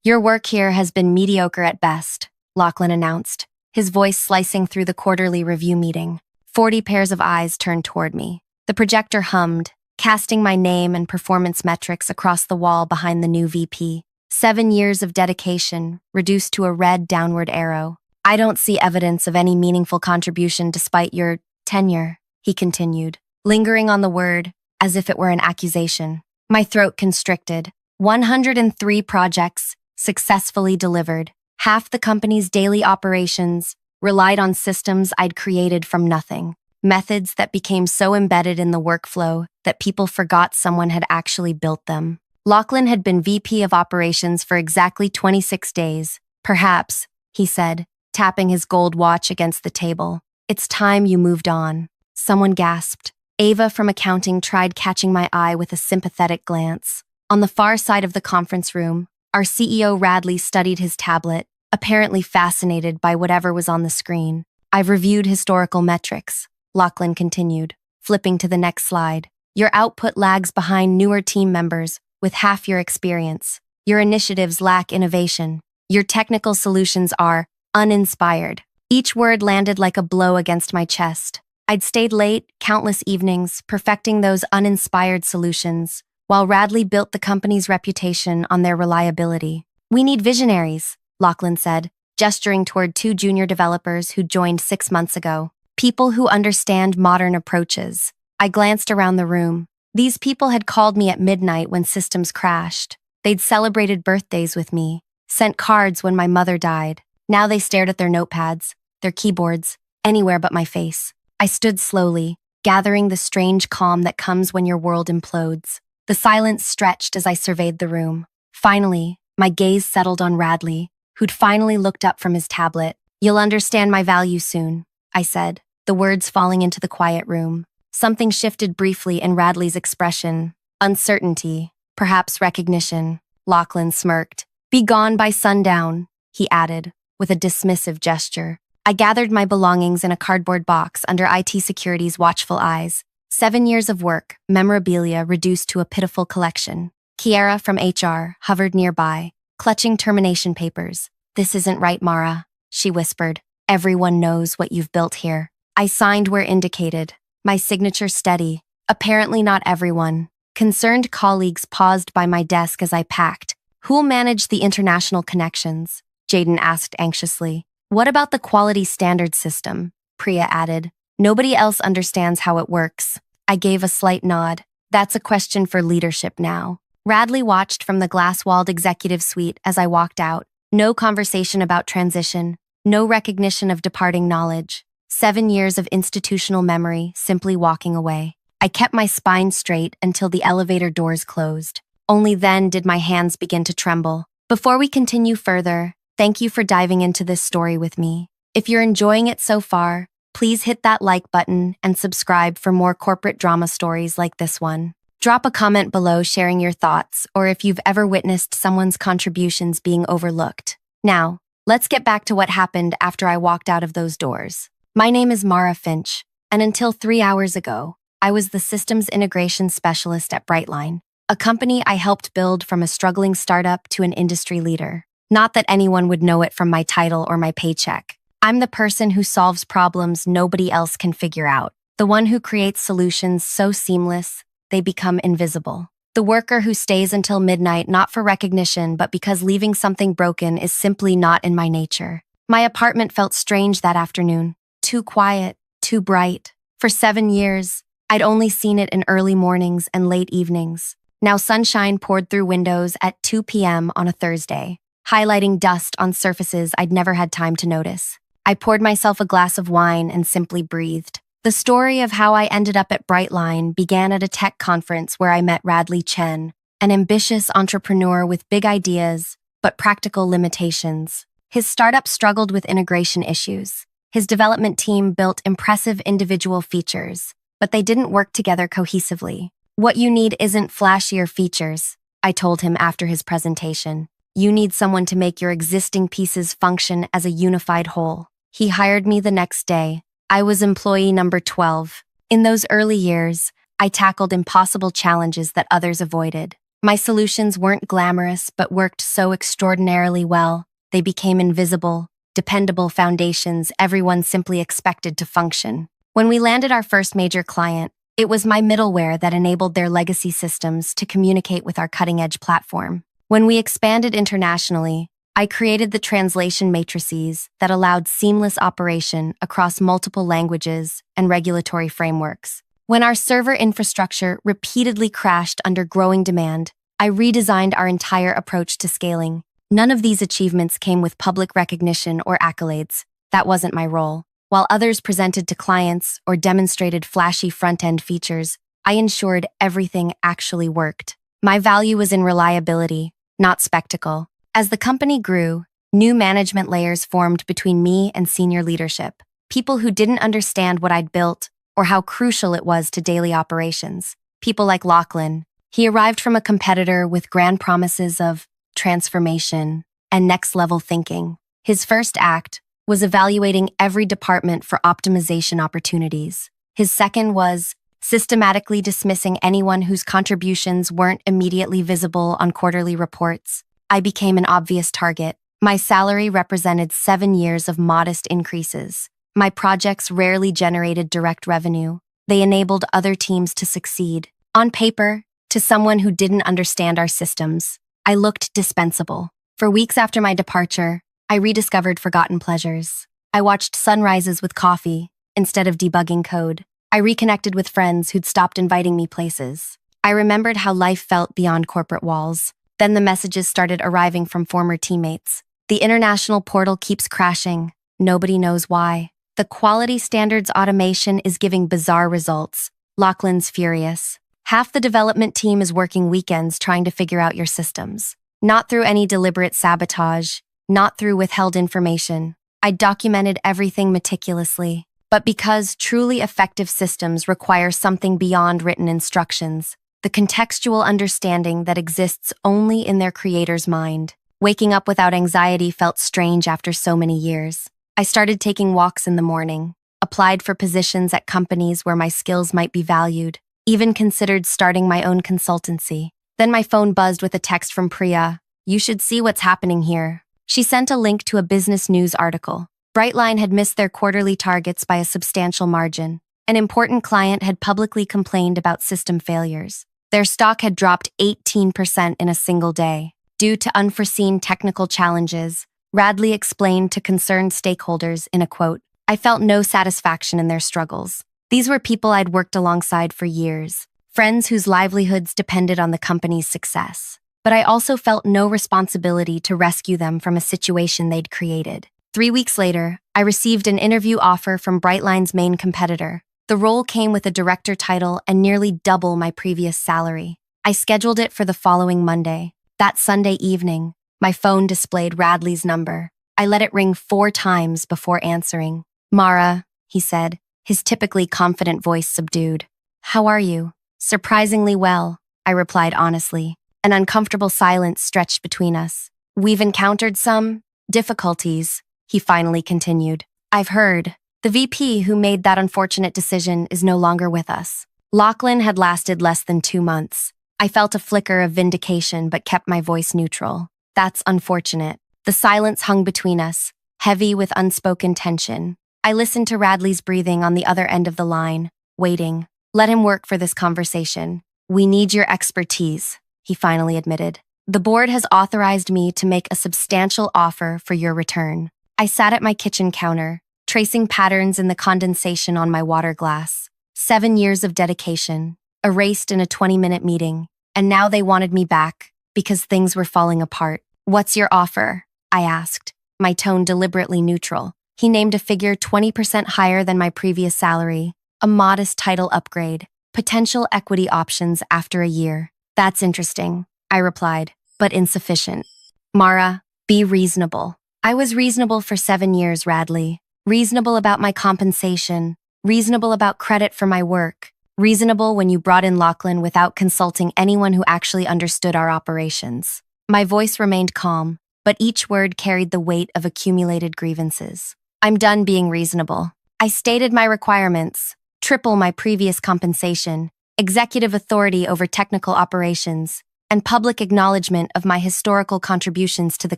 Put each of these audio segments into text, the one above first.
Your work here has been mediocre at best, Lachlan announced, his voice slicing through the quarterly review meeting. 40 pairs of eyes turned toward me. The projector hummed, casting my name and performance metrics across the wall behind the new VP. 7 years of dedication, reduced to a red downward arrow. I don't see evidence of any meaningful contribution despite your tenure, he continued, lingering on the word as if it were an accusation. My throat constricted. 103 projects, successfully delivered. Half the company's daily operations relied on systems I'd created from nothing. Methods that became so embedded in the workflow that people forgot someone had actually built them. Lachlan had been VP of operations for exactly 26 days. Perhaps, he said, tapping his gold watch against the table. It's time you moved on. Someone gasped. Ava from accounting tried catching my eye with a sympathetic glance. On the far side of the conference room, our CEO Radley studied his tablet, apparently fascinated by whatever was on the screen. I've reviewed historical metrics, Lachlan continued, flipping to the next slide. Your output lags behind newer team members with half your experience. Your initiatives lack innovation. Your technical solutions are uninspired. Each word landed like a blow against my chest. I'd stayed late, countless evenings, perfecting those uninspired solutions, while Radley built the company's reputation on their reliability. We need visionaries, Lachlan said, gesturing toward 2 junior developers who joined 6 months ago. People who understand modern approaches. I glanced around the room. These people had called me at midnight when systems crashed. They'd celebrated birthdays with me, sent cards when my mother died. Now they stared at their notepads, their keyboards, anywhere but my face. I stood slowly, gathering the strange calm that comes when your world implodes. The silence stretched as I surveyed the room. Finally, my gaze settled on Radley, who'd finally looked up from his tablet. You'll understand my value soon, I said, the words falling into the quiet room. Something shifted briefly in Radley's expression. Uncertainty, perhaps recognition. Lachlan smirked. Be gone by sundown, he added, with a dismissive gesture. I gathered my belongings in a cardboard box under IT Security's watchful eyes. 7 years of work, memorabilia reduced to a pitiful collection. Kiara from HR hovered nearby, clutching termination papers. This isn't right, Mara, she whispered. Everyone knows what you've built here. I signed where indicated, my signature steady. Apparently not everyone. Concerned colleagues paused by my desk as I packed. Who'll manage the international connections? Jaden asked anxiously. What about the quality standard system? Priya added. Nobody else understands how it works. I gave a slight nod. That's a question for leadership now. Radley watched from the glass-walled executive suite as I walked out. No conversation about transition. No recognition of departing knowledge. 7 years of institutional memory simply walking away. I kept my spine straight until the elevator doors closed. Only then did my hands begin to tremble. Before we continue further, thank you for diving into this story with me. If you're enjoying it so far, please hit that like button and subscribe for more corporate drama stories like this one. Drop a comment below sharing your thoughts or if you've ever witnessed someone's contributions being overlooked. Now, let's get back to what happened after I walked out of those doors. My name is Mara Finch, and until 3 hours ago, I was the systems integration specialist at Brightline, a company I helped build from a struggling startup to an industry leader. Not that anyone would know it from my title or my paycheck. I'm the person who solves problems nobody else can figure out. The one who creates solutions so seamless, they become invisible. The worker who stays until midnight not for recognition but because leaving something broken is simply not in my nature. My apartment felt strange that afternoon. Too quiet, too bright. For 7 years, I'd only seen it in early mornings and late evenings. Now sunshine poured through windows at 2 p.m. on a Thursday, highlighting dust on surfaces I'd never had time to notice. I poured myself a glass of wine and simply breathed. The story of how I ended up at Brightline began at a tech conference where I met Radley Chen, an ambitious entrepreneur with big ideas, but practical limitations. His startup struggled with integration issues. His development team built impressive individual features, but they didn't work together cohesively. What you need isn't flashier features, I told him after his presentation. You need someone to make your existing pieces function as a unified whole. He hired me the next day. I was employee number 12. In those early years, I tackled impossible challenges that others avoided. My solutions weren't glamorous, but worked so extraordinarily well. They became invisible, dependable foundations everyone simply expected to function. When we landed our first major client, it was my middleware that enabled their legacy systems to communicate with our cutting-edge platform. When we expanded internationally, I created the translation matrices that allowed seamless operation across multiple languages and regulatory frameworks. When our server infrastructure repeatedly crashed under growing demand, I redesigned our entire approach to scaling. None of these achievements came with public recognition or accolades. That wasn't my role. While others presented to clients or demonstrated flashy front-end features, I ensured everything actually worked. My value was in reliability, not spectacle. As the company grew, new management layers formed between me and senior leadership, people who didn't understand what I'd built or how crucial it was to daily operations. People like Lachlan. He arrived from a competitor with grand promises of transformation and next-level thinking. His first act was evaluating every department for optimization opportunities. His second was systematically dismissing anyone whose contributions weren't immediately visible on quarterly reports. I became an obvious target. My salary represented 7 years of modest increases. My projects rarely generated direct revenue. They enabled other teams to succeed. On paper, to someone who didn't understand our systems, I looked dispensable. For weeks after my departure, I rediscovered forgotten pleasures. I watched sunrises with coffee instead of debugging code. I reconnected with friends who'd stopped inviting me places. I remembered how life felt beyond corporate walls. Then the messages started arriving from former teammates. The international portal keeps crashing. Nobody knows why. The quality standards automation is giving bizarre results. Lachlan's furious. Half the development team is working weekends trying to figure out your systems. Not through any deliberate sabotage, not through withheld information. I documented everything meticulously. But because truly effective systems require something beyond written instructions, the contextual understanding that exists only in their creator's mind. Waking up without anxiety felt strange after so many years. I started taking walks in the morning, applied for positions at companies where my skills might be valued, even considered starting my own consultancy. Then my phone buzzed with a text from Priya. "You should see what's happening here." She sent a link to a business news article. Brightline had missed their quarterly targets by a substantial margin. An important client had publicly complained about system failures. Their stock had dropped 18% in a single day. Due to unforeseen technical challenges, Radley explained to concerned stakeholders in a quote, "I felt no satisfaction in their struggles. These were people I'd worked alongside for years, friends whose livelihoods depended on the company's success. But I also felt no responsibility to rescue them from a situation they'd created." 3 weeks later, I received an interview offer from Brightline's main competitor. The role came with a director title and nearly double my previous salary. I scheduled it for the following Monday. That Sunday evening, my phone displayed Radley's number. I let it ring 4 times before answering. "Mara," he said, his typically confident voice subdued. "How are you?" "Surprisingly well," I replied honestly. An uncomfortable silence stretched between us. "We've encountered some difficulties," he finally continued. "I've heard. The VP who made that unfortunate decision is no longer with us." Lachlan had lasted less than 2 months. I felt a flicker of vindication but kept my voice neutral. "That's unfortunate." The silence hung between us, heavy with unspoken tension. I listened to Radley's breathing on the other end of the line, waiting. "Let him work for this conversation. We need your expertise," he finally admitted. "The board has authorized me to make a substantial offer for your return." I sat at my kitchen counter, tracing patterns in the condensation on my water glass. 7 years of dedication, erased in a 20-minute meeting, and now they wanted me back because things were falling apart. "What's your offer?" I asked, my tone deliberately neutral. He named a figure 20% higher than my previous salary, a modest title upgrade, potential equity options after a year. "That's interesting," I replied, "but insufficient." "Mara, be reasonable." I was reasonable for 7 years, Radley. Reasonable about my compensation, reasonable about credit for my work, reasonable when you brought in Lachlan without consulting anyone who actually understood our operations. My voice remained calm, but each word carried the weight of accumulated grievances. "I'm done being reasonable. I stated my requirements, triple my previous compensation, executive authority over technical operations, and public acknowledgement of my historical contributions to the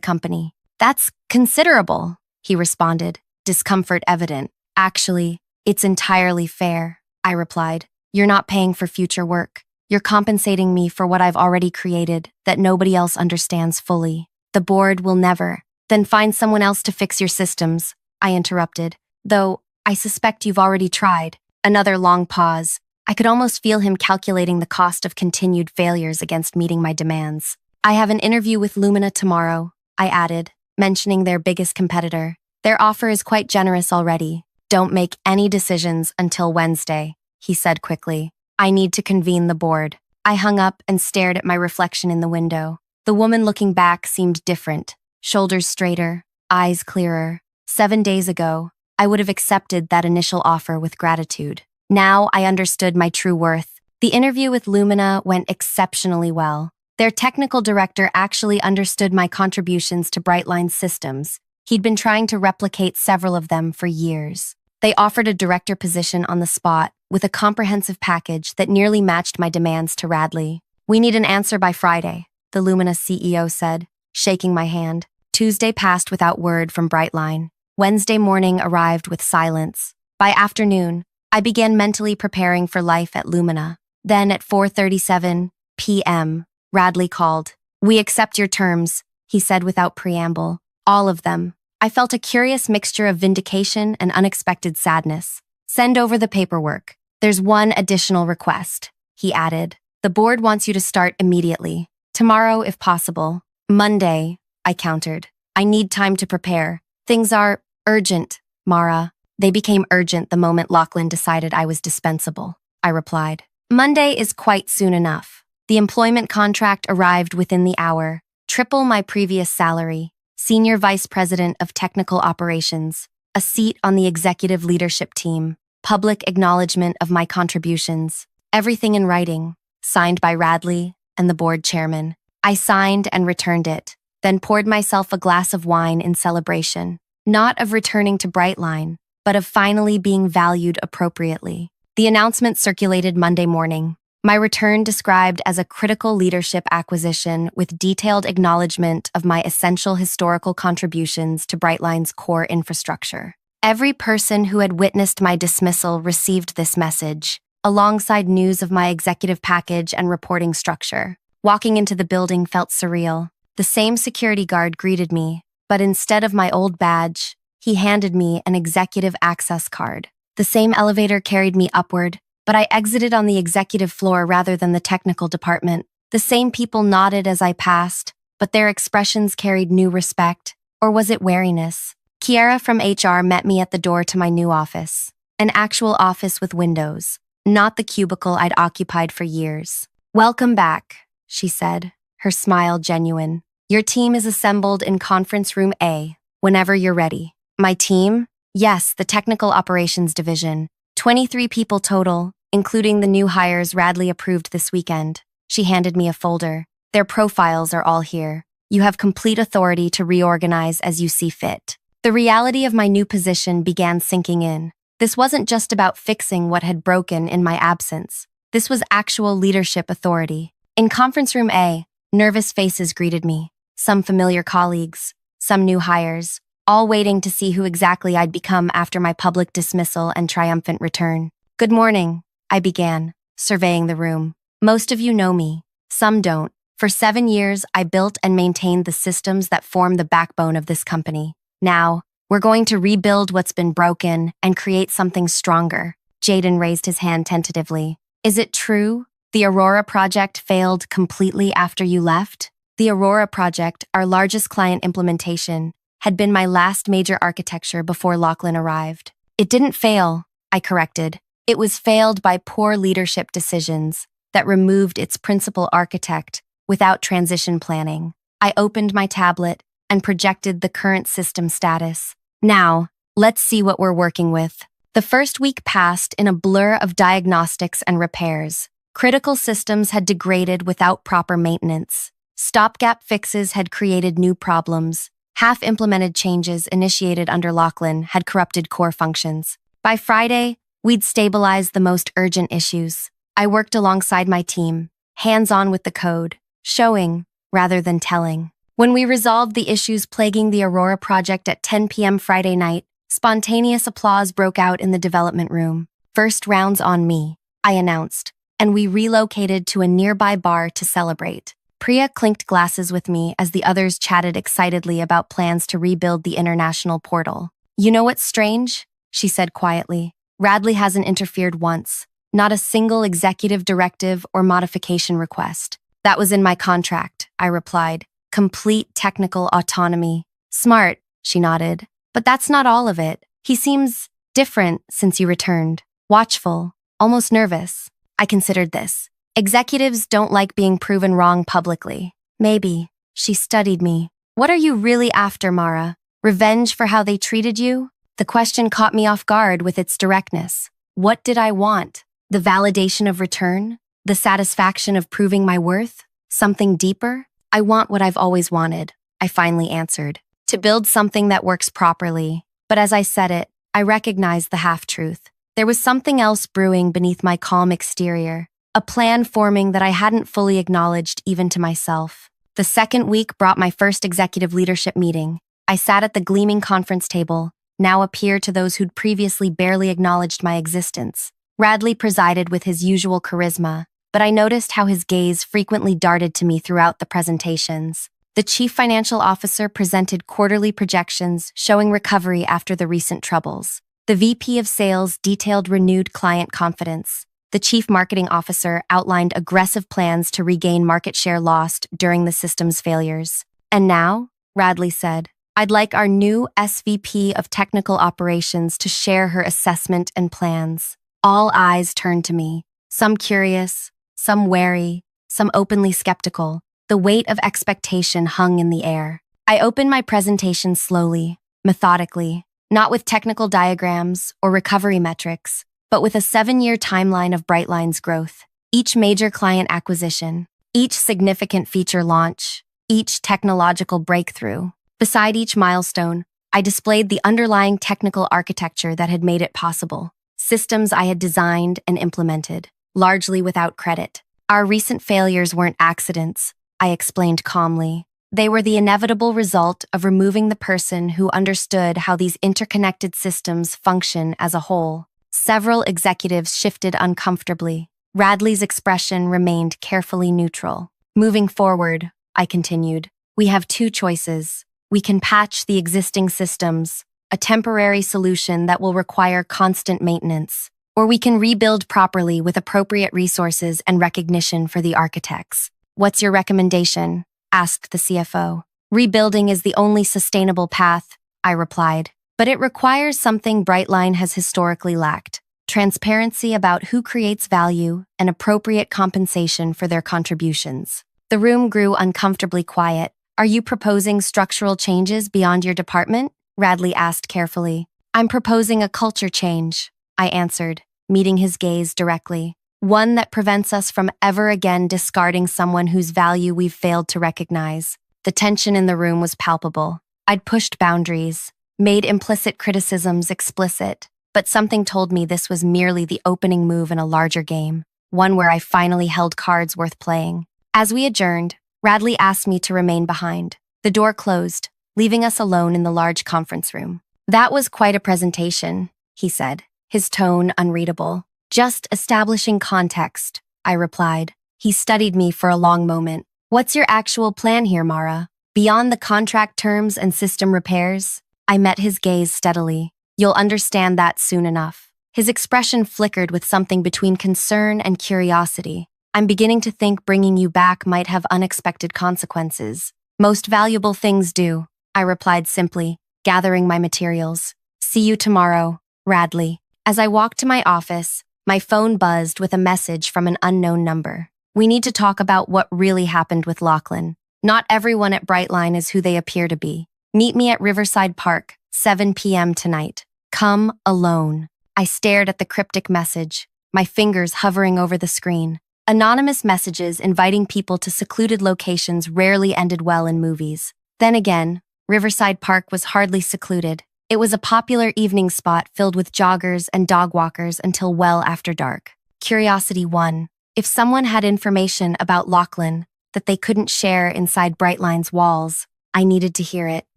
company. That's considerable, he responded, discomfort evident. Actually, it's entirely fair, I replied. You're not paying for future work. You're compensating me for what I've already created that nobody else understands fully. The board will never. Then find someone else to fix your systems, I interrupted. Though, I suspect you've already tried. Another long pause. I could almost feel him calculating the cost of continued failures against meeting my demands. I have an interview with Lumina tomorrow, I added, mentioning their biggest competitor. Their offer is quite generous already. Don't make any decisions until Wednesday, he said quickly. I need to convene the board. I hung up and stared at my reflection in the window. The woman looking back seemed different, shoulders straighter, eyes clearer. 7 days ago, I would have accepted that initial offer with gratitude. Now I understood my true worth. The interview with Lumina went exceptionally well. Their technical director actually understood my contributions to Brightline's systems. He'd been trying to replicate several of them for years. They offered a director position on the spot with a comprehensive package that nearly matched my demands to Radley. We need an answer by Friday, the Lumina CEO said, shaking my hand. Tuesday passed without word from Brightline. Wednesday morning arrived with silence. By afternoon, I began mentally preparing for life at Lumina. Then at 4:37 p.m., Radley called. We accept your terms, he said without preamble. All of them. I felt a curious mixture of vindication and unexpected sadness. Send over the paperwork. There's one additional request, he added. The board wants you to start immediately. Tomorrow, if possible. Monday, I countered. I need time to prepare. Things are urgent, Mara. They became urgent the moment Lachlan decided I was dispensable, I replied. Monday is quite soon enough. The employment contract arrived within the hour. Triple my previous salary. Senior Vice President of Technical Operations. A seat on the executive leadership team. Public acknowledgement of my contributions. Everything in writing. Signed by Radley and the board chairman. I signed and returned it, then poured myself a glass of wine in celebration. Not of returning to Brightline, but of finally being valued appropriately. The announcement circulated Monday morning. My return described as a critical leadership acquisition with detailed acknowledgement of my essential historical contributions to Brightline's core infrastructure. Every person who had witnessed my dismissal received this message, alongside news of my executive package and reporting structure. Walking into the building felt surreal. The same security guard greeted me, but instead of my old badge, he handed me an executive access card. The same elevator carried me upward, but I exited on the executive floor rather than the technical department. The same people nodded as I passed, but their expressions carried new respect. Or was it wariness? Kiara from HR met me at the door to my new office. An actual office with windows, not the cubicle I'd occupied for years. Welcome back, she said, her smile genuine. Your team is assembled in conference room A, whenever you're ready. My team? Yes, the Technical Operations Division. 23 people total, including the new hires Radley approved this weekend. She handed me a folder. Their profiles are all here. You have complete authority to reorganize as you see fit. The reality of my new position began sinking in. This wasn't just about fixing what had broken in my absence. This was actual leadership authority. In conference room A, nervous faces greeted me. Some familiar colleagues, some new hires, all waiting to see who exactly I'd become after my public dismissal and triumphant return. Good morning, I began, surveying the room. Most of you know me. Some don't. For 7 years, I built and maintained the systems that form the backbone of this company. Now, we're going to rebuild what's been broken and create something stronger. Jaden raised his hand tentatively. Is it true? The Aurora project failed completely after you left? The Aurora project, our largest client implementation, had been my last major architecture before Lachlan arrived. It didn't fail, I corrected. It was failed by poor leadership decisions that removed its principal architect without transition planning. I opened my tablet and projected the current system status. Now, let's see what we're working with. The first week passed in a blur of diagnostics and repairs. Critical systems had degraded without proper maintenance. Stopgap fixes had created new problems. Half-implemented changes initiated under Lachlan had corrupted core functions. By Friday, we'd stabilized the most urgent issues. I worked alongside my team, hands-on with the code, showing rather than telling. When we resolved the issues plaguing the Aurora project at 10 p.m. Friday night, spontaneous applause broke out in the development room. "First round's on me," I announced, and we relocated to a nearby bar to celebrate. Priya clinked glasses with me as the others chatted excitedly about plans to rebuild the international portal. "You know what's strange?" she said quietly. "Radley hasn't interfered once. Not a single executive directive or modification request." "That was in my contract," I replied. "Complete technical autonomy." "Smart," she nodded. "But that's not all of it. He seems different since you returned. Watchful, almost nervous." I considered this. Executives don't like being proven wrong publicly. "Maybe." She studied me. "What are you really after, Mara? Revenge for how they treated you?" The question caught me off guard with its directness. What did I want? The validation of return? The satisfaction of proving my worth? Something deeper? "I want what I've always wanted," I finally answered. "To build something that works properly." But as I said it, I recognized the half-truth. There was something else brewing beneath my calm exterior, a plan forming that I hadn't fully acknowledged even to myself. The second week brought my first executive leadership meeting. I sat at the gleaming conference table, now a peer to those who'd previously barely acknowledged my existence. Radley presided with his usual charisma, but I noticed how his gaze frequently darted to me throughout the presentations. The chief financial officer presented quarterly projections showing recovery after the recent troubles. The VP of sales detailed renewed client confidence. The chief marketing officer outlined aggressive plans to regain market share lost during the system's failures. "And now," Radley said, "I'd like our new SVP of Technical Operations to share her assessment and plans." All eyes turned to me, some curious, some wary, some openly skeptical. The weight of expectation hung in the air. I opened my presentation slowly, methodically, not with technical diagrams or recovery metrics, but with a 7-year timeline of Brightline's growth. Each major client acquisition, each significant feature launch, each technological breakthrough. Beside each milestone, I displayed the underlying technical architecture that had made it possible. Systems I had designed and implemented, largely without credit. "Our recent failures weren't accidents," I explained calmly. "They were the inevitable result of removing the person who understood how these interconnected systems function as a whole." Several executives shifted uncomfortably. Radley's expression remained carefully neutral. "Moving forward," I continued, "we have two choices. We can patch the existing systems, a temporary solution that will require constant maintenance, or we can rebuild properly with appropriate resources and recognition for the architects." "What's your recommendation?" asked the CFO. "Rebuilding is the only sustainable path," I replied, "but it requires something Brightline has historically lacked: transparency about who creates value and appropriate compensation for their contributions." The room grew uncomfortably quiet. "Are you proposing structural changes beyond your department?" Radley asked carefully. "I'm proposing a culture change," I answered, meeting his gaze directly. "One that prevents us from ever again discarding someone whose value we've failed to recognize." The tension in the room was palpable. I'd pushed boundaries, made implicit criticisms explicit, but something told me this was merely the opening move in a larger game, one where I finally held cards worth playing. As we adjourned, Radley asked me to remain behind. The door closed, leaving us alone in the large conference room. "That was quite a presentation," he said, his tone unreadable. "Just establishing context," I replied. He studied me for a long moment. "What's your actual plan here, Mara? Beyond the contract terms and system repairs?" I met his gaze steadily. "You'll understand that soon enough." His expression flickered with something between concern and curiosity. "I'm beginning to think bringing you back might have unexpected consequences." "Most valuable things do," I replied simply, gathering my materials. "See you tomorrow, Radley." As I walked to my office, my phone buzzed with a message from an unknown number. "We need to talk about what really happened with Lachlan. Not everyone at Brightline is who they appear to be. Meet me at Riverside Park, 7 p.m. tonight. Come alone." I stared at the cryptic message, my fingers hovering over the screen. Anonymous messages inviting people to secluded locations rarely ended well in movies. Then again, Riverside Park was hardly secluded. It was a popular evening spot filled with joggers and dog walkers until well after dark. Curiosity won. If someone had information about Lachlan, that they couldn't share inside Brightline's walls. I needed to hear it.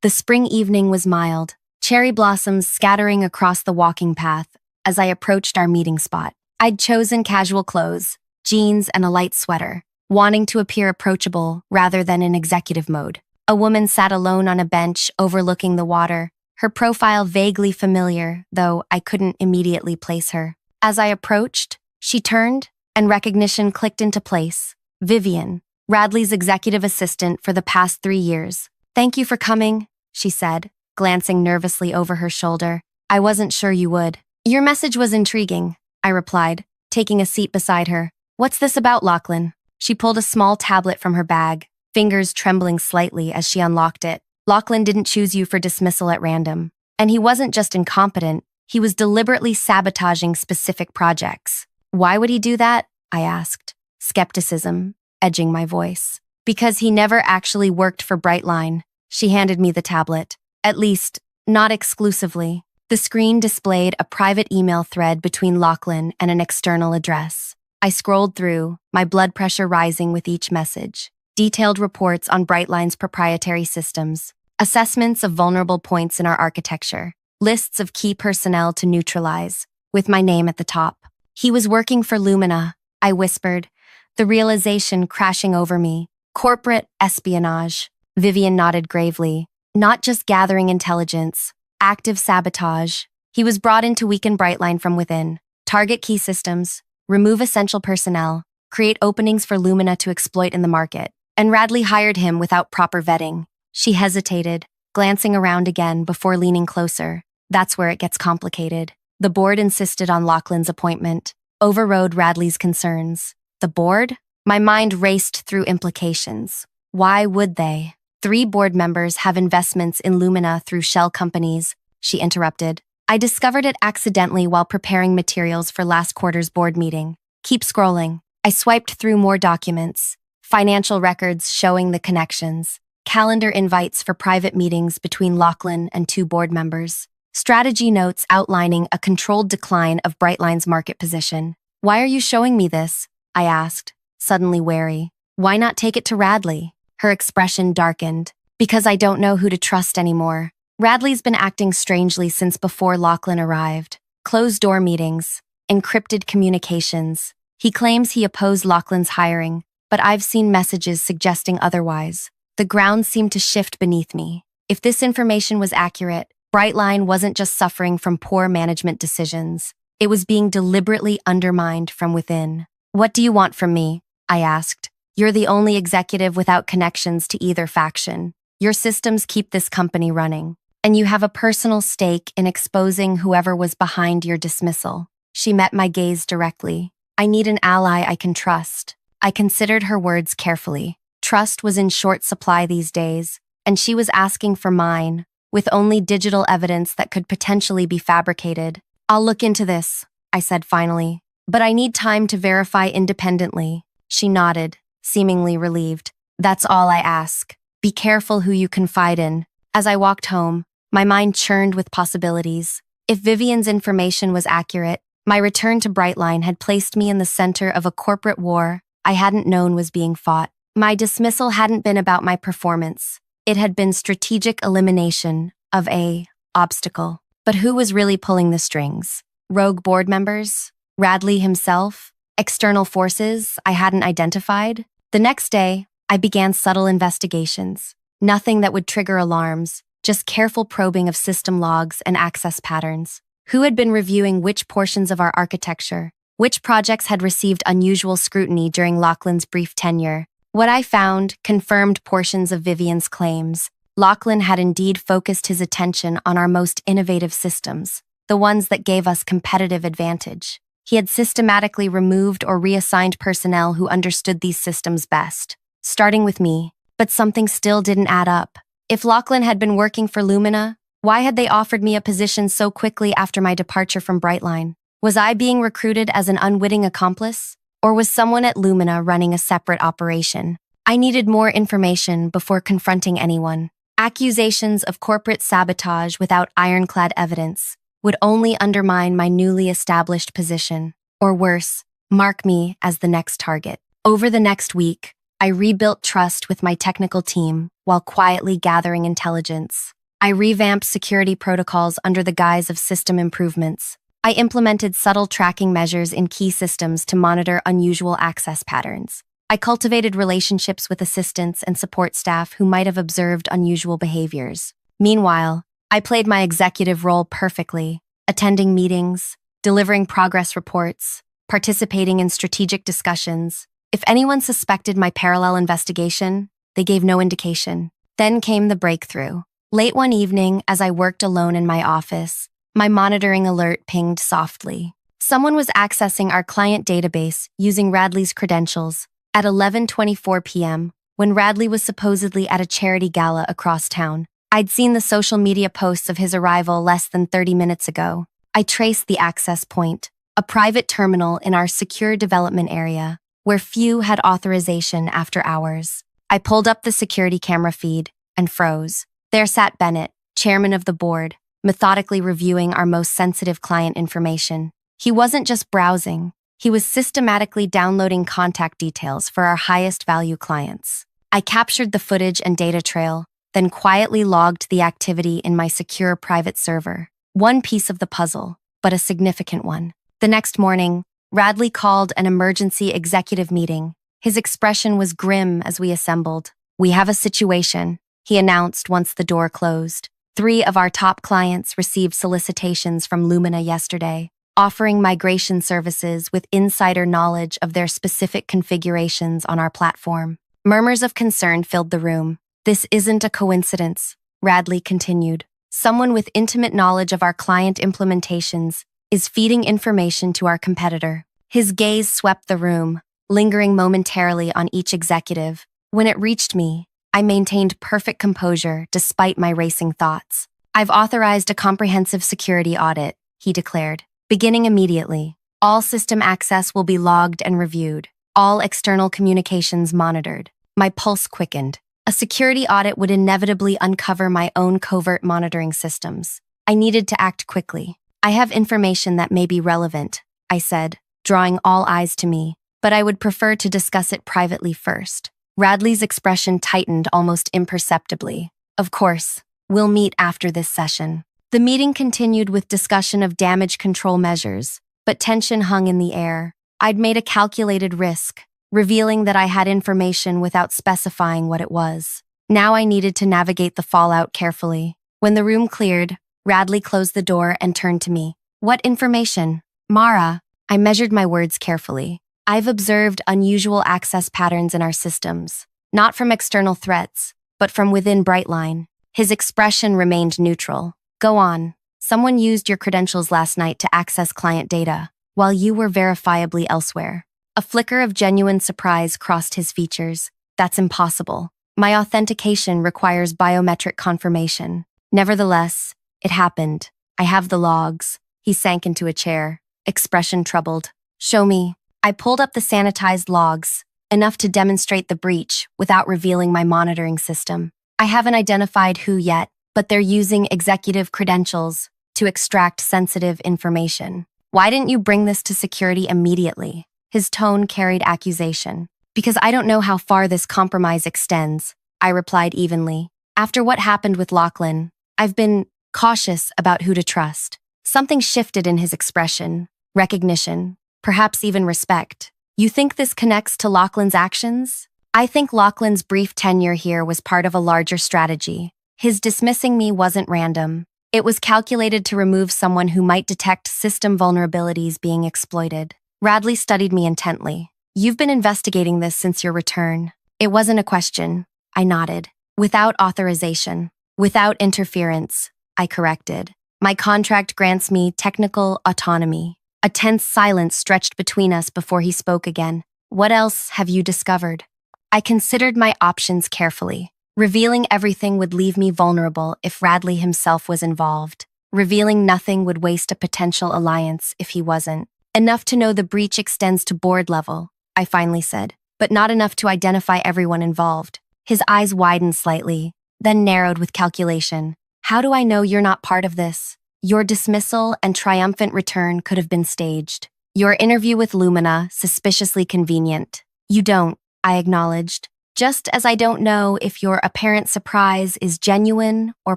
The spring evening was mild, cherry blossoms scattering across the walking path as I approached our meeting spot. I'd chosen casual clothes, jeans and a light sweater, wanting to appear approachable rather than in executive mode. A woman sat alone on a bench overlooking the water, her profile vaguely familiar, though I couldn't immediately place her. As I approached, she turned, and recognition clicked into place. Vivian, Radley's executive assistant for the past 3 years. "Thank you for coming," she said, glancing nervously over her shoulder. "I wasn't sure you would." "Your message was intriguing," I replied, taking a seat beside her. "What's this about, Lachlan?" She pulled a small tablet from her bag, fingers trembling slightly as she unlocked it. "Lachlan didn't choose you for dismissal at random. And he wasn't just incompetent, he was deliberately sabotaging specific projects." "Why would he do that?" I asked, skepticism edging my voice. "Because he never actually worked for Brightline." She handed me the tablet. "At least, not exclusively." The screen displayed a private email thread between Lachlan and an external address. I scrolled through, my blood pressure rising with each message. Detailed reports on Brightline's proprietary systems, assessments of vulnerable points in our architecture, lists of key personnel to neutralize, with my name at the top. "He was working for Lumina," I whispered, the realization crashing over me. "Corporate espionage." Vivian nodded gravely. "Not just gathering intelligence, active sabotage. He was brought in to weaken Brightline from within, target key systems, remove essential personnel, create openings for Lumina to exploit in the market. And Radley hired him without proper vetting." She hesitated, glancing around again before leaning closer. "That's where it gets complicated. The board insisted on Lachlan's appointment, overrode Radley's concerns." "The board?" My mind raced through implications. Why would they? 3 board members have investments in Lumina through shell companies, she interrupted. "I discovered it accidentally while preparing materials for last quarter's board meeting." "Keep scrolling." I swiped through more documents, financial records showing the connections, calendar invites for private meetings between Lachlan and 2 board members, strategy notes outlining a controlled decline of Brightline's market position. "Why are you showing me this?" I asked, suddenly wary. "Why not take it to Radley?" Her expression darkened. "Because I don't know who to trust anymore. Radley's been acting strangely since before Lachlan arrived. Closed-door meetings, encrypted communications. He claims he opposed Lachlan's hiring, but I've seen messages suggesting otherwise." The ground seemed to shift beneath me. If this information was accurate, Brightline wasn't just suffering from poor management decisions. It was being deliberately undermined from within. "What do you want from me?" I asked. "You're the only executive without connections to either faction. Your systems keep this company running, and you have a personal stake in exposing whoever was behind your dismissal." She met my gaze directly. "I need an ally I can trust." I considered her words carefully. Trust was in short supply these days, and she was asking for mine, with only digital evidence that could potentially be fabricated. "I'll look into this," I said finally, "but I need time to verify independently." She nodded, seemingly relieved. "That's all I ask. Be careful who you confide in." As I walked home, my mind churned with possibilities. If Vivian's information was accurate, my return to Brightline had placed me in the center of a corporate war I hadn't known was being fought. My dismissal hadn't been about my performance. It had been strategic elimination of a obstacle. But who was really pulling the strings? Rogue board members? Radley himself? External forces I hadn't identified? The next day, I began subtle investigations. Nothing that would trigger alarms, just careful probing of system logs and access patterns. Who had been reviewing which portions of our architecture? Which projects had received unusual scrutiny during Lachlan's brief tenure? What I found confirmed portions of Vivian's claims. Lachlan had indeed focused his attention on our most innovative systems, the ones that gave us competitive advantage. He had systematically removed or reassigned personnel who understood these systems best, starting with me. But something still didn't add up. If Lachlan had been working for Lumina, why had they offered me a position so quickly after my departure from Brightline? Was I being recruited as an unwitting accomplice? Or was someone at Lumina running a separate operation? I needed more information before confronting anyone. Accusations of corporate sabotage without ironclad evidence would only undermine my newly established position, or worse, mark me as the next target. Over the next week, I rebuilt trust with my technical team while quietly gathering intelligence. I revamped security protocols under the guise of system improvements. I implemented subtle tracking measures in key systems to monitor unusual access patterns. I cultivated relationships with assistants and support staff who might have observed unusual behaviors. Meanwhile, I played my executive role perfectly, attending meetings, delivering progress reports, participating in strategic discussions. If anyone suspected my parallel investigation, they gave no indication. Then came the breakthrough. Late one evening, as I worked alone in my office, my monitoring alert pinged softly. Someone was accessing our client database using Radley's credentials at 11:24 p.m., when Radley was supposedly at a charity gala across town. I'd seen the social media posts of his arrival less than 30 minutes ago. I traced the access point, a private terminal in our secure development area, where few had authorization after hours. I pulled up the security camera feed and froze. There sat Bennett, chairman of the board, methodically reviewing our most sensitive client information. He wasn't just browsing, he was systematically downloading contact details for our highest value clients. I captured the footage and data trail, then quietly logged the activity in my secure private server. One piece of the puzzle, but a significant one. The next morning, Radley called an emergency executive meeting. His expression was grim as we assembled. "We have a situation," he announced once the door closed. 3 of our top clients received solicitations from Lumina yesterday, offering migration services with insider knowledge of their specific configurations on our platform. Murmurs of concern filled the room. "This isn't a coincidence," Radley continued. "Someone with intimate knowledge of our client implementations is feeding information to our competitor." His gaze swept the room, lingering momentarily on each executive. When it reached me, I maintained perfect composure despite my racing thoughts. "I've authorized a comprehensive security audit," he declared. "Beginning immediately. All system access will be logged and reviewed. All external communications monitored." My pulse quickened. A security audit would inevitably uncover my own covert monitoring systems. I needed to act quickly. "I have information that may be relevant," I said, drawing all eyes to me, "but I would prefer to discuss it privately first." Radley's expression tightened almost imperceptibly. "Of course, we'll meet after this session." The meeting continued with discussion of damage control measures, but tension hung in the air. I'd made a calculated risk, revealing that I had information without specifying what it was. Now I needed to navigate the fallout carefully. When the room cleared, Radley closed the door and turned to me. "What information?" "Mara," I measured my words carefully. "I've observed unusual access patterns in our systems, not from external threats, but from within Brightline." His expression remained neutral. "Go on. Someone used your credentials last night to access client data, while you were verifiably elsewhere." A flicker of genuine surprise crossed his features. "That's impossible. My authentication requires biometric confirmation." "Nevertheless, it happened. I have the logs." He sank into a chair, expression troubled. "Show me." I pulled up the sanitized logs, enough to demonstrate the breach without revealing my monitoring system. "I haven't identified who yet, but they're using executive credentials to extract sensitive information." "Why didn't you bring this to security immediately?" His tone carried accusation. "Because I don't know how far this compromise extends," I replied evenly. "After what happened with Lachlan, I've been cautious about who to trust." Something shifted in his expression. Recognition, perhaps even respect. "You think this connects to Lachlan's actions?" "I think Lachlan's brief tenure here was part of a larger strategy. His dismissing me wasn't random. It was calculated to remove someone who might detect system vulnerabilities being exploited." Radley studied me intently. "You've been investigating this since your return." "It wasn't a question," I nodded. "Without authorization. Without interference," I corrected. "My contract grants me technical autonomy." A tense silence stretched between us before he spoke again. "What else have you discovered?" I considered my options carefully. Revealing everything would leave me vulnerable if Radley himself was involved. Revealing nothing would waste a potential alliance if he wasn't. "Enough to know the breach extends to board level," I finally said, "but not enough to identify everyone involved." His eyes widened slightly, then narrowed with calculation. "How do I know you're not part of this? Your dismissal and triumphant return could have been staged. Your interview with Lumina, suspiciously convenient. You don't. I acknowledged, just as I don't know if your apparent surprise is genuine or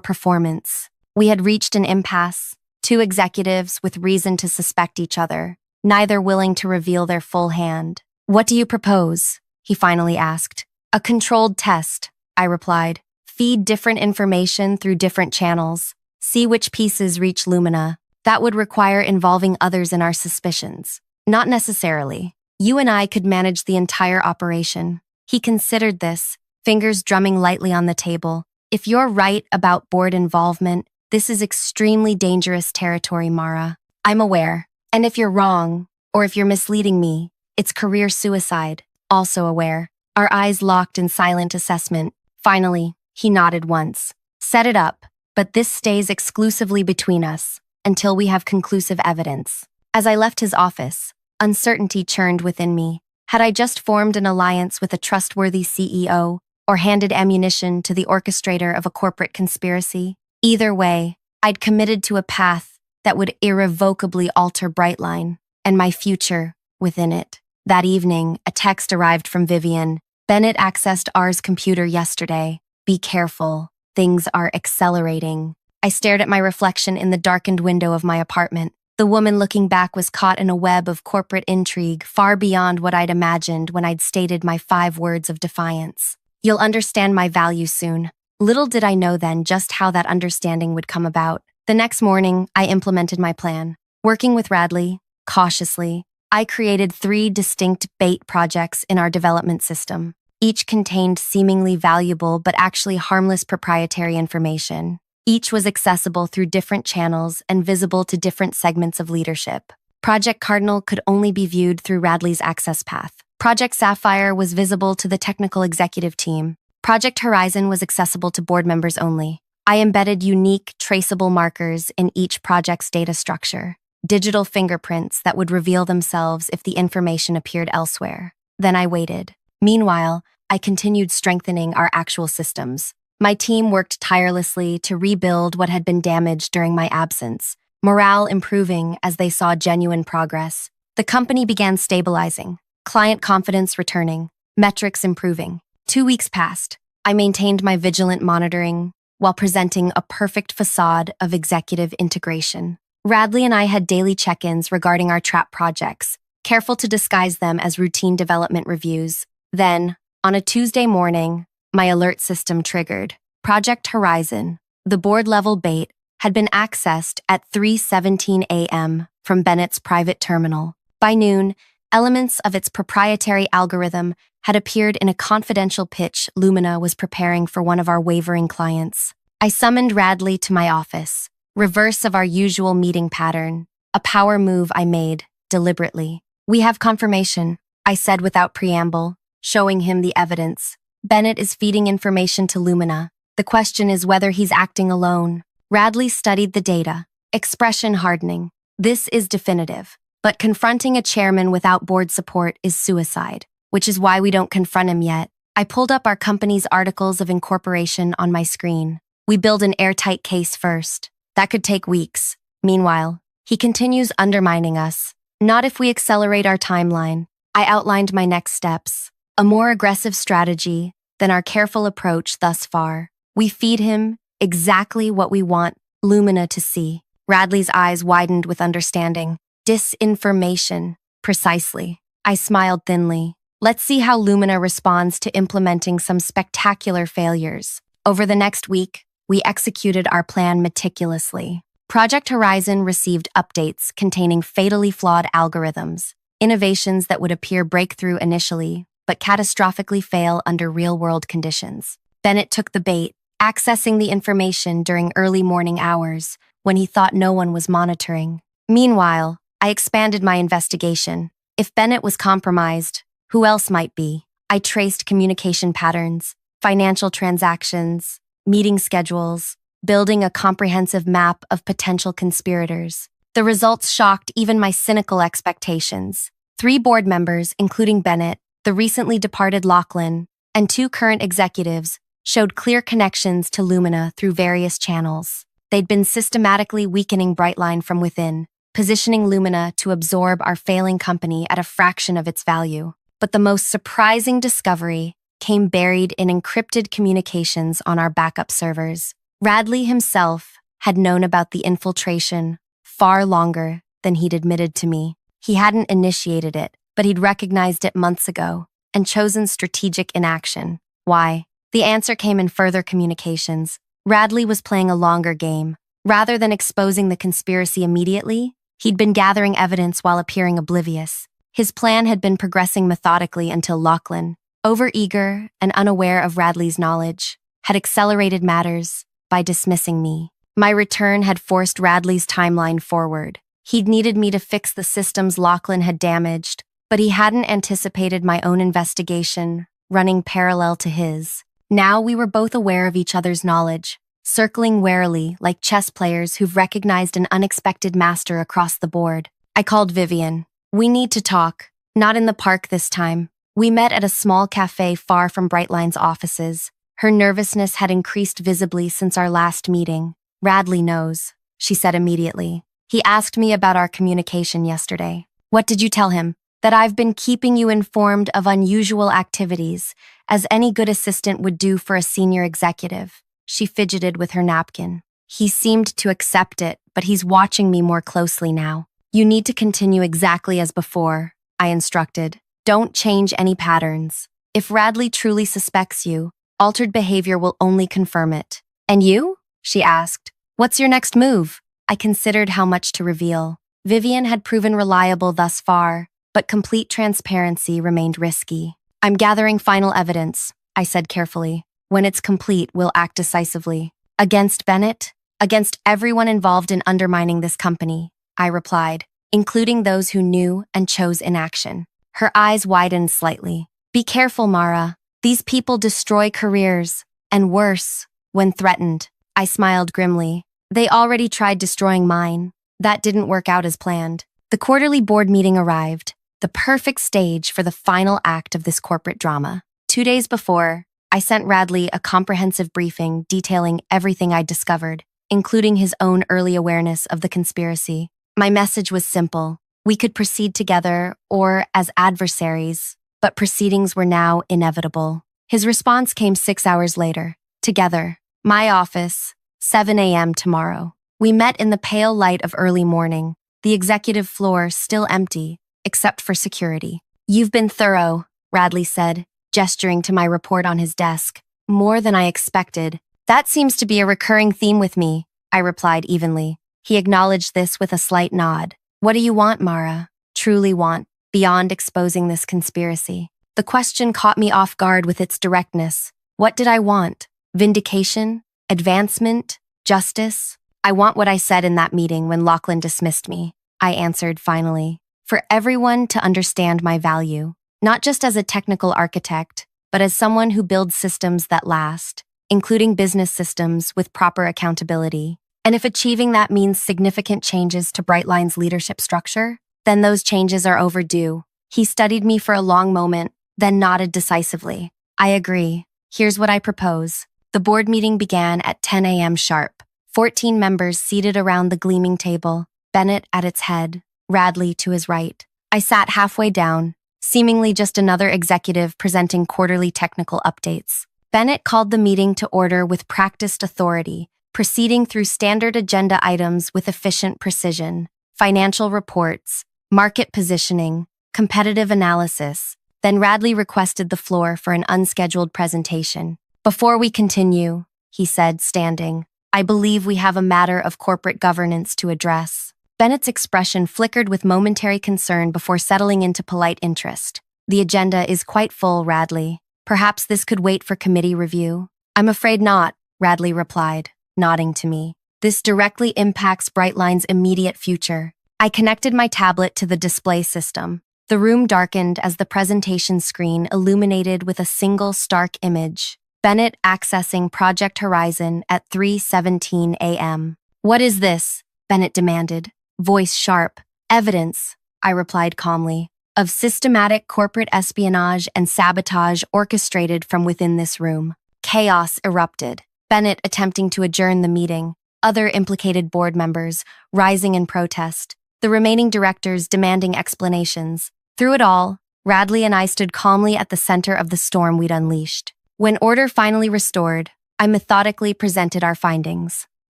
performance. We had reached an impasse, two executives with reason to suspect each other, neither willing to reveal their full hand. "What do you propose?" he finally asked. "A controlled test," I replied. "Feed different information through different channels. See which pieces reach Lumina. That would require involving others in our suspicions." "Not necessarily. You and I could manage the entire operation." He considered this, fingers drumming lightly on the table. "If you're right about board involvement, this is extremely dangerous territory, Mara. I'm aware. And if you're wrong, or if you're misleading me, it's career suicide. Also aware." Our eyes locked in silent assessment. Finally, he nodded once. "Set it up, but this stays exclusively between us until we have conclusive evidence." As I left his office, uncertainty churned within me. Had I just formed an alliance with a trustworthy CEO or handed ammunition to the orchestrator of a corporate conspiracy? Either way, I'd committed to a path that would irrevocably alter Brightline and my future within it. That evening, a text arrived from Vivian. "Bennett accessed R's computer yesterday. Be careful. Things are accelerating." I stared at my reflection in the darkened window of my apartment. The woman looking back was caught in a web of corporate intrigue far beyond what I'd imagined when I'd stated my 5 words of defiance. "You'll understand my value soon." Little did I know then just how that understanding would come about. The next morning, I implemented my plan. Working with Radley, cautiously, I created 3 distinct bait projects in our development system. Each contained seemingly valuable but actually harmless proprietary information. Each was accessible through different channels and visible to different segments of leadership. Project Cardinal could only be viewed through Radley's access path. Project Sapphire was visible to the technical executive team. Project Horizon was accessible to board members only. I embedded unique, traceable markers in each project's data structure, digital fingerprints that would reveal themselves if the information appeared elsewhere. Then I waited. Meanwhile, I continued strengthening our actual systems. My team worked tirelessly to rebuild what had been damaged during my absence, morale improving as they saw genuine progress. The company began stabilizing, client confidence returning, metrics improving. 2 weeks passed. I maintained my vigilant monitoring while presenting a perfect facade of executive integration. Radley and I had daily check-ins regarding our trap projects, careful to disguise them as routine development reviews. Then, on a Tuesday morning, my alert system triggered. Project Horizon, the board-level bait, had been accessed at 3:17 a.m. from Bennett's private terminal. By noon, elements of its proprietary algorithm had appeared in a confidential pitch Lumina was preparing for one of our wavering clients. I summoned Radley to my office, reverse of our usual meeting pattern, a power move I made, deliberately. "We have confirmation," I said without preamble, showing him the evidence. "Bennett is feeding information to Lumina. The question is whether he's acting alone." Radley studied the data, expression hardening. "This is definitive, but confronting a chairman without board support is suicide, which is why we don't confront him yet." I pulled up our company's articles of incorporation on my screen. "We build an airtight case first. That could take weeks. Meanwhile, he continues undermining us. Not if we accelerate our timeline." I outlined my next steps. A more aggressive strategy than our careful approach thus far. We feed him exactly what we want Lumina to see. Radley's eyes widened with understanding. "Disinformation, precisely." I smiled thinly. "Let's see how Lumina responds to implementing some spectacular failures." Over the next week, we executed our plan meticulously. Project Horizon received updates containing fatally flawed algorithms, innovations that would appear breakthrough initially, but catastrophically fail under real-world conditions. Bennett took the bait, accessing the information during early morning hours when he thought no one was monitoring. Meanwhile, I expanded my investigation. If Bennett was compromised, who else might be? I traced communication patterns, financial transactions, meeting schedules, building a comprehensive map of potential conspirators. The results shocked even my cynical expectations. 3 board members, including Bennett, the recently departed Lachlan, and 2 current executives, showed clear connections to Lumina through various channels. They'd been systematically weakening Brightline from within, positioning Lumina to absorb our failing company at a fraction of its value. but the most surprising discovery came buried in encrypted communications on our backup servers. Radley himself had known about the infiltration far longer than he'd admitted to me. He hadn't initiated it, but he'd recognized it months ago and chosen strategic inaction. Why? The answer came in further communications. Radley was playing a longer game. Rather than exposing the conspiracy immediately, he'd been gathering evidence while appearing oblivious. His plan had been progressing methodically until Lachlan, overeager and unaware of Radley's knowledge, had accelerated matters by dismissing me. My return had forced Radley's timeline forward. He'd needed me to fix the systems Lachlan had damaged, but he hadn't anticipated my own investigation running parallel to his. Now we were both aware of each other's knowledge, circling warily like chess players who've recognized an unexpected master across the board. I called Vivian. We need to talk. Not in the park this time. We met at a small cafe far from Brightline's offices. Her nervousness had increased visibly since our last meeting. Radley knows, she said immediately. He asked me about our communication yesterday. What did you tell him? That I've been keeping you informed of unusual activities, as any good assistant would do for a senior executive. She fidgeted with her napkin. He seemed to accept it, but he's watching me more closely now. You need to continue exactly as before, I instructed. Don't change any patterns. If Radley truly suspects you, altered behavior will only confirm it. And you? She asked. What's your next move? I considered how much to reveal. Vivian had proven reliable thus far, but complete transparency remained risky. I'm gathering final evidence, I said carefully. When it's complete, we'll act decisively. Against Bennett? Against everyone involved in undermining this company, I replied, including those who knew and chose inaction. Her eyes widened slightly. Be careful, Mara. These people destroy careers, and worse, when threatened. I smiled grimly. They already tried destroying mine. That didn't work out as planned. The quarterly board meeting arrived, the perfect stage for the final act of this corporate drama. 2 days before, I sent Radley a comprehensive briefing detailing everything I'd discovered, including his own early awareness of the conspiracy. My message was simple. We could proceed together or as adversaries, but proceedings were now inevitable. His response came 6 hours later. Together. My office, 7 a.m. tomorrow. We met in the pale light of early morning, the executive floor still empty, except for security. You've been thorough, Radley said, gesturing to my report on his desk. More than I expected. That seems to be a recurring theme with me, I replied evenly. He acknowledged this with a slight nod. What do you want, Mara? Truly want, beyond exposing this conspiracy? The question caught me off guard with its directness. What did I want? Vindication? Advancement? Justice? I want what I said in that meeting when Lachlan dismissed me, I answered finally. For everyone to understand my value, not just as a technical architect, but as someone who builds systems that last, including business systems with proper accountability. And if achieving that means significant changes to Brightline's leadership structure, then those changes are overdue. He studied me for a long moment, then nodded decisively. I agree. Here's what I propose. The board meeting began at 10 a.m. sharp. 14 members seated around the gleaming table, Bennett at its head, Radley to his right. I sat halfway down, seemingly just another executive presenting quarterly technical updates. Bennett called the meeting to order with practiced authority, proceeding through standard agenda items with efficient precision, financial reports, market positioning, competitive analysis. Then Radley requested the floor for an unscheduled presentation. Before we continue, he said, standing, I believe we have a matter of corporate governance to address. Bennett's expression flickered with momentary concern before settling into polite interest. The agenda is quite full, Radley. Perhaps this could wait for committee review? I'm afraid not, Radley replied, nodding to me. This directly impacts Brightline's immediate future. I connected my tablet to the display system. The room darkened as the presentation screen illuminated with a single stark image. Bennett accessing Project Horizon at 3:17 a.m. What is this? Bennett demanded, voice sharp. Evidence, I replied calmly, of systematic corporate espionage and sabotage orchestrated from within this room. Chaos erupted. Bennett attempting to adjourn the meeting, other implicated board members rising in protest, the remaining directors demanding explanations. Through it all, Radley and I stood calmly at the center of the storm we'd unleashed. When order finally restored, I methodically presented our findings: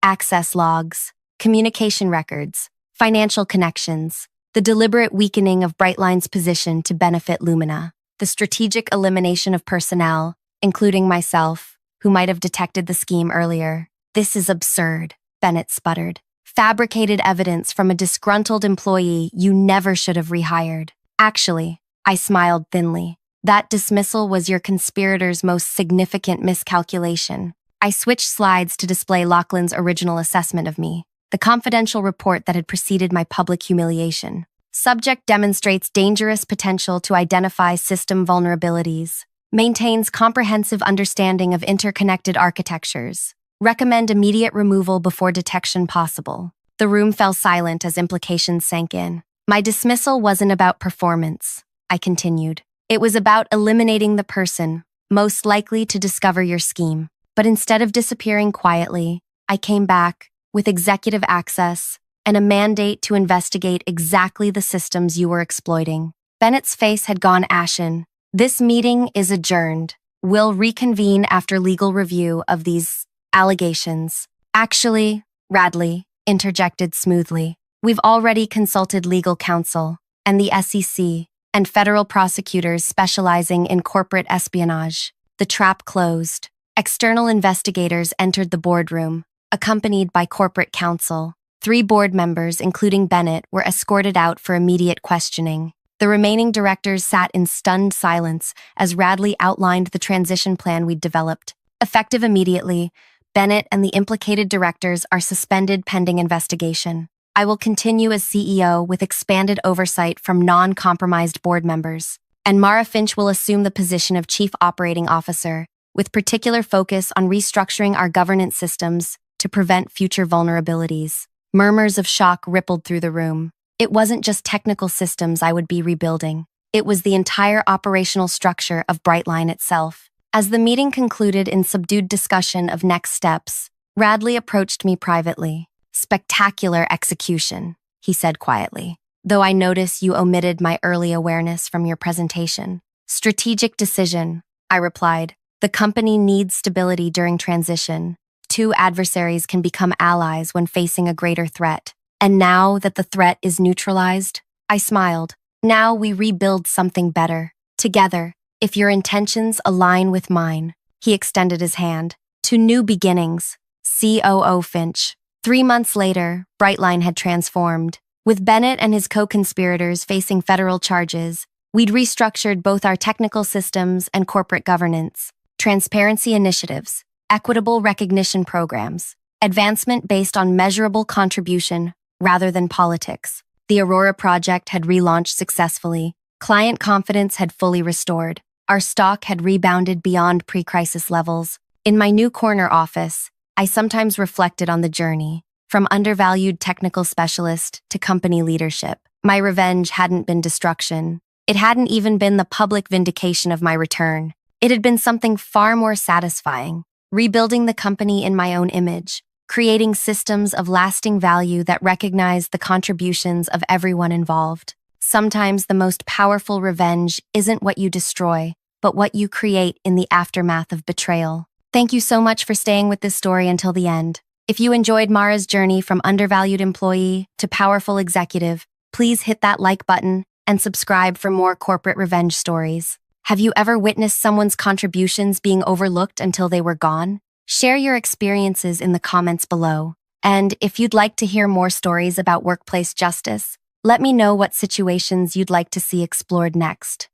access logs, communication records, financial connections, the deliberate weakening of Brightline's position to benefit Lumina, the strategic elimination of personnel, including myself, who might have detected the scheme earlier. "This is absurd," Bennett sputtered. "Fabricated evidence from a disgruntled employee you never should have rehired." "Actually," I smiled thinly, "that dismissal was your conspirators' most significant miscalculation." I switched slides to display Lachlan's original assessment of me, the confidential report that had preceded my public humiliation. "Subject demonstrates dangerous potential to identify system vulnerabilities. Maintains comprehensive understanding of interconnected architectures. Recommend immediate removal before detection possible." The room fell silent as implications sank in. "My dismissal wasn't about performance," I continued. "It was about eliminating the person most likely to discover your scheme. But instead of disappearing quietly, I came back with executive access and a mandate to investigate exactly the systems you were exploiting." Bennett's face had gone ashen. "This meeting is adjourned. We'll reconvene after legal review of these allegations." "Actually," Radley interjected smoothly, "we've already consulted legal counsel and the SEC and federal prosecutors specializing in corporate espionage." The trap closed. External investigators entered the boardroom, accompanied by corporate counsel. 3 board members, including Bennett, were escorted out for immediate questioning. The remaining directors sat in stunned silence as Radley outlined the transition plan we'd developed. "Effective immediately, Bennett and the implicated directors are suspended pending investigation. I will continue as CEO with expanded oversight from non-compromised board members, and Mara Finch will assume the position of Chief Operating Officer, with particular focus on restructuring our governance systems to prevent future vulnerabilities." Murmurs of shock rippled through the room. It wasn't just technical systems I would be rebuilding. It was the entire operational structure of Brightline itself. As the meeting concluded in subdued discussion of next steps, Radley approached me privately. "Spectacular execution," he said quietly, "though I notice you omitted my early awareness from your presentation." "Strategic decision," I replied. "The company needs stability during transition. 2 adversaries can become allies when facing a greater threat. And now that the threat is neutralized," I smiled, "now we rebuild something better. Together, if your intentions align with mine." He extended his hand. "To new beginnings, COO Finch." 3 months later, Brightline had transformed. With Bennett and his co-conspirators facing federal charges, we'd restructured both our technical systems and corporate governance. Transparency initiatives, equitable recognition programs, advancement based on measurable contribution rather than politics. The Aurora project had relaunched successfully. Client confidence had fully restored. Our stock had rebounded beyond pre-crisis levels. In my new corner office, I sometimes reflected on the journey, from undervalued technical specialist to company leadership. My revenge hadn't been destruction. It hadn't even been the public vindication of my return. It had been something far more satisfying, rebuilding the company in my own image, creating systems of lasting value that recognize the contributions of everyone involved. Sometimes the most powerful revenge isn't what you destroy, but what you create in the aftermath of betrayal. Thank you so much for staying with this story until the end. If you enjoyed Mara's journey from undervalued employee to powerful executive, please hit that like button and subscribe for more corporate revenge stories. Have you ever witnessed someone's contributions being overlooked until they were gone? Share your experiences in the comments below. And if you'd like to hear more stories about workplace justice, let me know what situations you'd like to see explored next.